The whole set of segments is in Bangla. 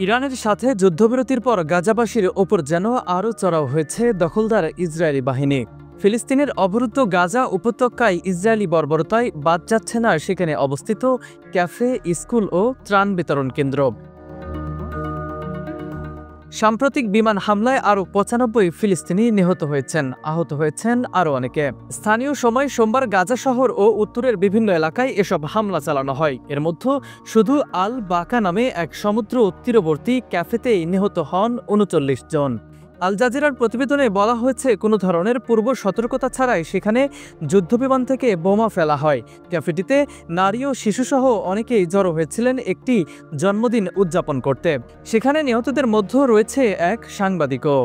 ইরানের সাথে যুদ্ধবিরতির পর গাজাবাসীর ওপর যেন আরও চড়াও হয়েছে দখলদার ইসরায়েলি বাহিনী। ফিলিস্তিনের অবরুদ্ধ গাজা উপত্যকায় ইসরায়েলি বর্বরতায় বাদ যাচ্ছে না সেখানে অবস্থিত ক্যাফে, স্কুল ও ত্রাণ বিতরণ কেন্দ্র। সাম্প্রতিক বিমান হামলায় আরও ৯৫ ফিলিস্তিনি নিহত হয়েছেন, আহত হয়েছেন আরও অনেকে। স্থানীয় সময় সোমবার গাজা শহর ও উত্তরের বিভিন্ন এলাকায় এসব হামলা চালানো হয়। এর মধ্যে শুধু আল বাকা নামে এক সমুদ্র তীরবর্তী ক্যাফেতেই নিহত হন ৩৯ জন। আল জাজিরার প্রতিবেদনে বলা হয়েছে, কোনো ধরনের পূর্ব সতর্কতা ছাড়াই সেখানে যুদ্ধবিমান থেকে বোমা ফেলা হয়। ক্যাফেটিতে নারী ও শিশুসহ অনেকেই জড়ো হয়েছিলেন একটি জন্মদিন উদযাপন করতে। সেখানে নিহতদের মধ্যে রয়েছে এক সাংবাদিকও।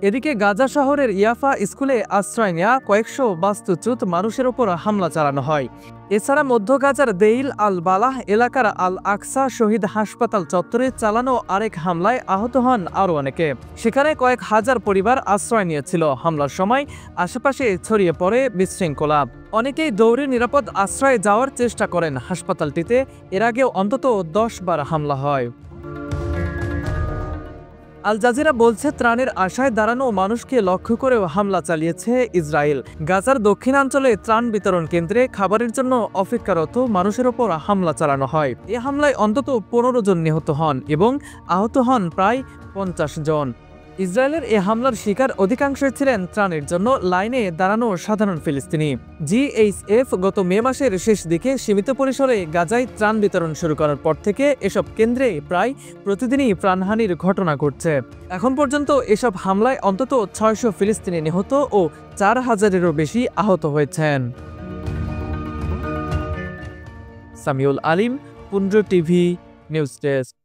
এদিকে গাজা শহরের ইয়াফা স্কুলে আশ্রয় নেয়া কয়েকশো বাস্তুচ্যুত মানুষের ওপর হামলা চালানো হয়। এছাড়া মধ্য গাজার দেইল আল বালাহ এলাকার আল আকসা শহীদ হাসপাতাল চত্বরে চালানো আরেক হামলায় আহত হন আরও অনেকে। সেখানে কয়েক হাজার পরিবার আশ্রয় নিয়েছিল। হামলার সময় আশেপাশে ছড়িয়ে পড়ে বিশৃঙ্খলা। অনেকেই দৌড়ে নিরাপদ আশ্রয়ে যাওয়ার চেষ্টা করেন। হাসপাতালটিতে এর আগেও অন্তত ১০ বার হামলা হয়। আল জাজিরা বলছে, ত্রাণের আশায় দাঁড়ানো মানুষকে লক্ষ্য করেও হামলা চালিয়েছে ইসরায়েল। গাজার দক্ষিণাঞ্চলে ত্রাণ বিতরণ কেন্দ্রে খাবারের জন্য অপেক্ষারত মানুষের ওপর হামলা চালানো হয়। এ হামলায় অন্তত ১৫ জন নিহত হন এবং আহত হন প্রায় ৫০ জন। ইসরায়েলের এ হামলার শিকার অধিকাংশই ছিলেন ত্রাণের জন্য লাইনে দাঁড়ানো সাধারণ ফিলিস্তিনি। জিএইচএফ গত মে মাসের শেষ দিকে সীমিত পরিসরে গাজায় ত্রাণ বিতরণ শুরু করার পর থেকে এসব কেন্দ্রে প্রায় প্রতিদিনই প্রাণহানির ঘটনা ঘটছে। এখন পর্যন্ত এসব হামলায় অন্তত ৬০০ ফিলিস্তিনি নিহত ও ৪,০০০-এরও বেশি আহত হয়েছেন। সামিউল আলিম, পুন্ড্র টিভি নিউজ ডেস্ক।